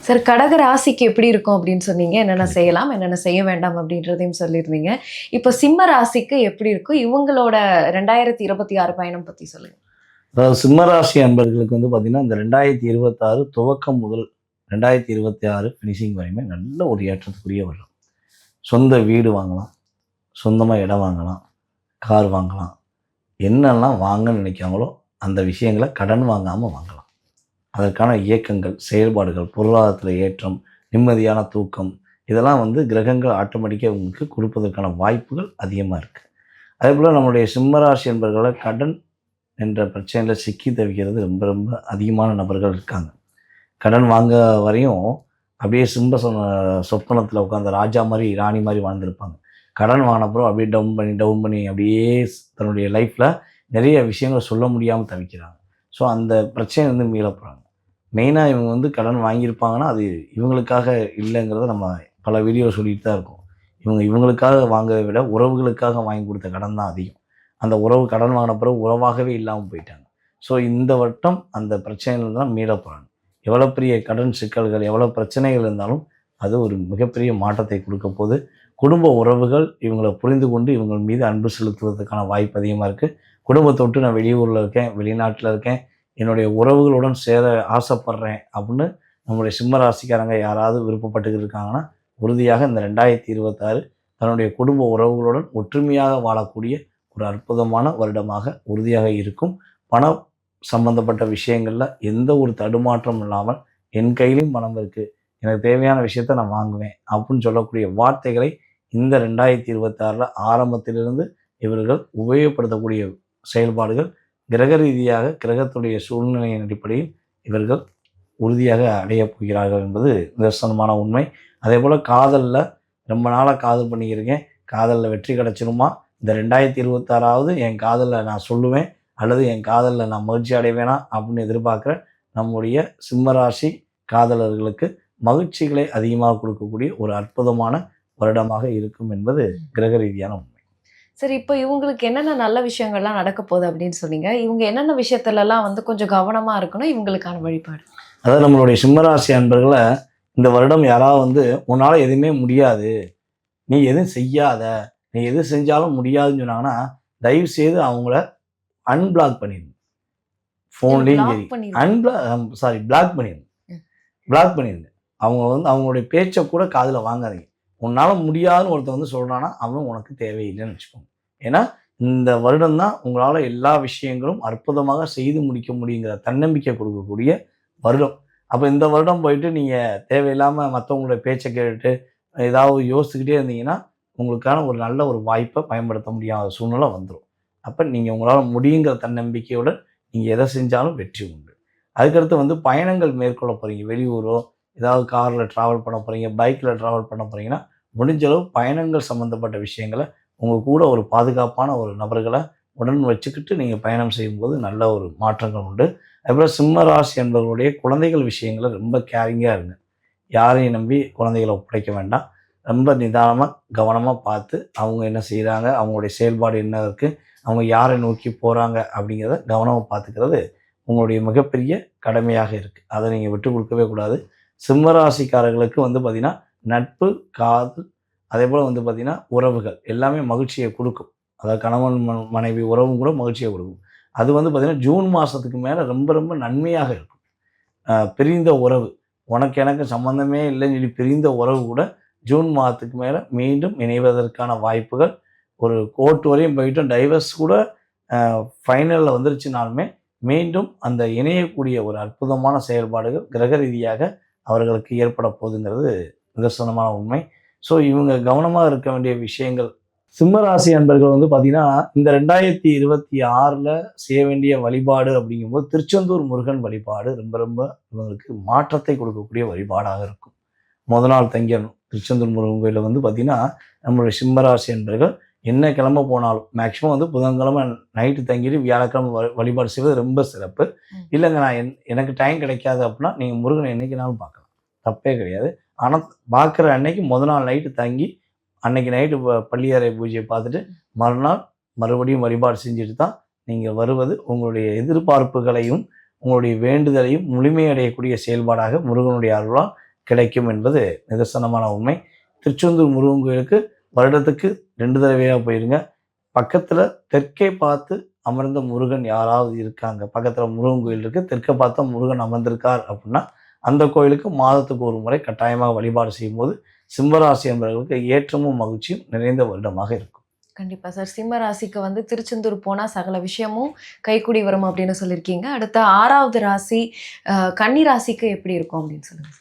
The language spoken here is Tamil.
சார் கடக ராசிக்கு எப்படி இருக்கும் அப்படின்னு சொன்னீங்க. என்னென்ன செய்யலாம், என்னென்ன செய்ய வேண்டாம் அப்படின்றதையும் சொல்லியிருந்தீங்க. இப்போ சிம்ம ராசிக்கு எப்படி இருக்கும்? இவங்களோட 2026 பயணம் பத்தி சொல்லுங்க. அதாவது சிம்மராசி அன்பர்களுக்கு பார்த்தீங்கன்னா, இந்த 2026 துவக்கம் முதல் 2026 ஃபினிஷிங் வரையுமே நல்ல ஒரு ஏற்றத்துக்குரிய வருடம். சொந்த வீடு வாங்கலாம், சொந்தமாக இடம் வாங்கலாம், கார் வாங்கலாம். என்னெல்லாம் வாங்கன்னு நினைக்கிறாங்களோ அந்த விஷயங்களை கடன் வாங்காமல் வாங்கலாம். அதற்கான இயக்கங்கள், செயல்பாடுகள், பொருளாதாரத்தில் ஏற்றம், நிம்மதியான தூக்கம் இதெல்லாம் கிரகங்கள் ஆட்டோமேட்டிக்காக உங்களுக்கு கொடுப்பதற்கான வாய்ப்புகள் அதிகமாக இருக்குது. அதேபோல் நம்மளுடைய சிம்மராசி என்பவர்களை கடன் என்ற பிரச்சனையில் சிக்கி தவிக்கிறது ரொம்ப ரொம்ப அதிகமான நபர்கள் இருக்காங்க. கடன் வாங்க வரையும் அப்படியே சொப்பனத்தில் உட்காந்து ராஜா மாதிரி ராணி மாதிரி வாழ்ந்துருப்பாங்க. கடன் வாங்கினப்புறம் அப்படியே டவுன் பண்ணி அப்படியே தன்னுடைய லைஃப்பில் நிறைய விஷயங்களை சொல்ல முடியாமல் தவிக்கிறாங்க. ஸோ அந்த பிரச்சனை மீள போகிறாங்க. மெயினாக இவங்க கடன் வாங்கியிருப்பாங்கன்னா அது இவங்களுக்காக இல்லைங்கிறத நம்ம பல வீடியோவில் சொல்லிட்டு தான் இருக்கோம். இவங்களுக்காக வாங்குறதை விட உறவுகளுக்காக வாங்கி கொடுத்த கடன் தான் அதிகம். அந்த உறவு கடன் வாங்கின பிறகு உறவாகவே இல்லாமல் போயிட்டாங்க. ஸோ இந்த வட்டம் அந்த பிரச்சனைகள் தான் மீள போகிறாங்க. எவ்வளோ பெரிய கடன் சிக்கல்கள், எவ்வளோ பிரச்சனைகள் இருந்தாலும் அது ஒரு மிகப்பெரிய மாற்றத்தை கொடுக்க போது. குடும்ப உறவுகள் இவங்களை புரிந்து கொண்டு இவங்க மீது அன்பு செலுத்துவதற்கான வாய்ப்பு அதிகமாக இருக்குது. குடும்பத்தை விட்டு நான் வெளியூரில் இருக்கேன், வெளிநாட்டில் இருக்கேன், என்னுடைய உறவுகளுடன் சேர ஆசைப்படுறேன் அப்படின்னு நம்முடைய சிம்ம ராசிக்காரங்க யாராவது விருப்பப்பட்டுக்கிட்டு இருக்காங்கன்னா உறுதியாக இந்த 2026 தன்னுடைய குடும்ப உறவுகளுடன் ஒற்றுமையாக வாழக்கூடிய ஒரு அற்புதமான வருடமாக உறுதியாக இருக்கும். பணம் சம்பந்தப்பட்ட விஷயங்களில் எந்த ஒரு தடுமாற்றம் இல்லாமல் என் கையிலையும் பணம் இருக்குது, எனக்கு தேவையான விஷயத்தை நான் வாங்குவேன் அப்படின்னு சொல்லக்கூடிய வார்த்தைகளை இந்த 2026 ஆரம்பத்திலிருந்து இவர்கள் உபயோகப்படுத்தக்கூடிய செயல்பாடுகள் கிரக ரீதியாக கிரகத்துடைய சூழ்நிலையின் அடிப்படையில் இவர்கள் உறுதியாக அடையப் போகிறார்கள் என்பது நிதர்சனமான உண்மை. அதே போல் காதலில் ரொம்ப நாளாக காதல் பண்ணிக்கிறேன், காதலில் வெற்றி கிடச்சிருமா, இந்த 2026 என் காதலில் நான் சொல்லுவேன் அல்லது என் காதலில் நான் மகிழ்ச்சி அடைவேனா அப்படின்னு எதிர்பார்க்குற நம்முடைய சிம்மராசி காதலர்களுக்கு மகிழ்ச்சிகளை அதிகமாக கொடுக்கக்கூடிய ஒரு அற்புதமான வருடமாக இருக்கும் என்பது கிரக ரீதியான உண்மை. சரி, இப்போ இவங்களுக்கு என்னென்ன நல்ல விஷயங்கள்லாம் நடக்க போகுது அப்படின்னு சொன்னீங்க. இவங்க என்னென்ன விஷயத்துலலாம் கொஞ்சம் கவனமாக இருக்கணும் இவங்களுக்கான வழிபாடு? அதாவது நம்மளுடைய சிம்மராசி அன்பர்களை இந்த வருடம் யாராவது உன்னால் எதுவுமே முடியாது, நீ எதுவும் செய்யாத, நீ எது செஞ்சாலும் முடியாதுன்னு சொன்னாங்கன்னா தயவு செய்து அவங்கள அன்பிளாக் பண்ணிடுங்க. ஃபோன்லேயும் சரி பிளாக் பண்ணிடுங்க. பிளாக் பண்ணிடுங்க. அவங்க அவங்களுடைய பேச்சை கூட காதில் வாங்காதீங்க. உன்னால் முடியாதுன்னு ஒருத்தர் சொல்கிறான்னா அவன் உனக்கு தேவையில்லைன்னு வச்சுக்கோங்க. ஏன்னா இந்த வருடம் தான் உங்களால் எல்லா விஷயங்களும் அற்புதமாக செய்து முடிக்க முடியுங்கிற தன்னம்பிக்கை கொடுக்கக்கூடிய வருடம். அப்போ இந்த வருடம் போயிட்டு நீங்கள் தேவையில்லாமல் மற்றவங்களுடைய பேச்சை கேட்டுட்டு ஏதாவது யோசிச்சுக்கிட்டே இருந்தீங்கன்னா உங்களுக்கான ஒரு நல்ல ஒரு வாய்ப்பை பயன்படுத்த முடியாத சூழ்நிலை வந்துடும். அப்போ நீங்கள் உங்களால் முடியுங்கிற தன்னம்பிக்கையோடு நீங்கள் எதை செஞ்சாலும் வெற்றி உண்டு. அதுக்கடுத்து பயணங்கள் மேற்கொள்ள போகிறீங்க, வெளியூரோ ஏதாவது காரில் ட்ராவல் பண்ண போகிறீங்க, பைக்கில் ட்ராவல் பண்ண போகிறீங்கன்னா முடிஞ்சளவு பயணங்கள் சம்மந்தப்பட்ட விஷயங்களை உங்கள் கூட ஒரு பாதுகாப்பான ஒரு நபர்களை உடன் வச்சுக்கிட்டு நீங்கள் பயணம் செய்யும்போது நல்ல ஒரு மாற்றங்கள் உண்டு. அதுபோல் சிம்ம ராசி என்பவர்களுடைய குழந்தைகள் விஷயங்களை ரொம்ப கேரிங்காக இருங்க. யாரையும் நம்பி குழந்தைகளை ஒப்படைக்க வேண்டாம். ரொம்ப நிதானமாக கவனமாக பார்த்து அவங்க என்ன செய்கிறாங்க, அவங்களுடைய செயல்பாடு என்ன இருக்குது, அவங்க யாரை நோக்கி போகிறாங்க அப்படிங்கிறத கவனமாக பார்த்துக்கிறது உங்களுடைய மிகப்பெரிய கடமையாக இருக்குது. அதை நீங்கள் விட்டு கொடுக்கவே கூடாது. சிம்மராசிக்காரர்களுக்கு பார்த்திங்கன்னா நட்பு, காதல், அதே போல் பார்த்திங்கன்னா உறவுகள் எல்லாமே மகிழ்ச்சியை கொடுக்கும். அதாவது கணவன் மனைவி உறவும் கூட மகிழ்ச்சியை கொடுக்கும். அது பார்த்திங்கன்னா ஜூன் மாதத்துக்கு மேலே ரொம்ப ரொம்ப நன்மையாக இருக்கும். பிரிந்த உறவு, உனக்கு எனக்கு சம்மந்தமே இல்லைன்னு சொல்லி பிரிந்த உறவு கூட ஜூன் மாதத்துக்கு மேலே மீண்டும் இணைவதற்கான வாய்ப்புகள், ஒரு கோர்ட் வரையும் போயிட்டு டைவர்ஸ் கூட ஃபைனலில் வந்துருச்சுனாலுமே மீண்டும் அந்த இணையக்கூடிய ஒரு அற்புதமான செயல்பாடுகள் கிரக ரீதியாக அவர்களுக்கு ஏற்பட போகுதுங்கிறது நிதர்சனமான உண்மை. ஸோ இவங்க கவனமாக இருக்க வேண்டிய விஷயங்கள், சிம்மராசி அன்பர்கள் பார்த்திங்கன்னா இந்த 2026 செய்ய வேண்டிய வழிபாடு அப்படிங்கும்போது திருச்செந்தூர் முருகன் வழிபாடு ரொம்ப ரொம்ப இவங்களுக்கு மாற்றத்தை கொடுக்கக்கூடிய வழிபாடாக இருக்கும். முதல் நாள் தங்கிடணும் திருச்செந்தூர் முருகன் கோயிலில் பார்த்திங்கன்னா நம்மளுடைய சிம்மராசி அன்பர்கள் என்ன கிழமை போனாலும் மேக்ஸிமம் புதன்கிழமை நைட்டு தங்கிட்டு வியாழக்கிழமை வழிபாடு செய்வது ரொம்ப சிறப்பு. இல்லைங்க நான் எனக்கு டைம் கிடைக்காது அப்படின்னா நீங்கள் முருகனை என்றைக்குனாலும் பார்க்கலாம், தப்பே கிடையாது. ஆனால் பார்க்குற அன்னைக்கு முதல் நாள் நைட்டு தங்கி அன்னைக்கு நைட்டு பள்ளியறை பூஜையை பார்த்துட்டு மறுநாள் மறுபடியும் வழிபாடு செஞ்சுட்டு தான் நீங்கள் வருவது உங்களுடைய எதிர்பார்ப்புகளையும் உங்களுடைய வேண்டுதலையும் முழுமையடையக்கூடிய செயல்பாடாக முருகனுடைய அருளால் கிடைக்கும் என்பது நிதர்சனமான உண்மை. திருச்செந்தூர் முருகன் கோயிலுக்கு வருடத்துக்கு 2 தடவையாக போயிருங்க. பக்கத்தில் தெற்கே பார்த்து அமர்ந்த முருகன் யாராவது இருக்காங்க, பக்கத்தில் முருகன் கோயில் இருக்குது, தெற்கே பார்த்தா முருகன் அமர்ந்திருக்கார் அப்படின்னா அந்த கோயிலுக்கு மாதத்துக்கு ஒரு முறை கட்டாயமாக வழிபாடு செய்யும்போது சிம்மராசி என்பவர்களுக்கு ஏற்றமும் மகிழ்ச்சியும் நிறைந்த வருடமாக இருக்கும். கண்டிப்பா சார். சிம்ம ராசிக்கு வந்து திருச்செந்தூர் போனா சகல விஷயமும் கைக்கூடி வரும் அப்படின்னு சொல்லியிருக்கீங்க. அடுத்த 6வது ராசி கன்னி ராசிக்கு எப்படி இருக்கும் அப்படின்னு சொல்லுங்க.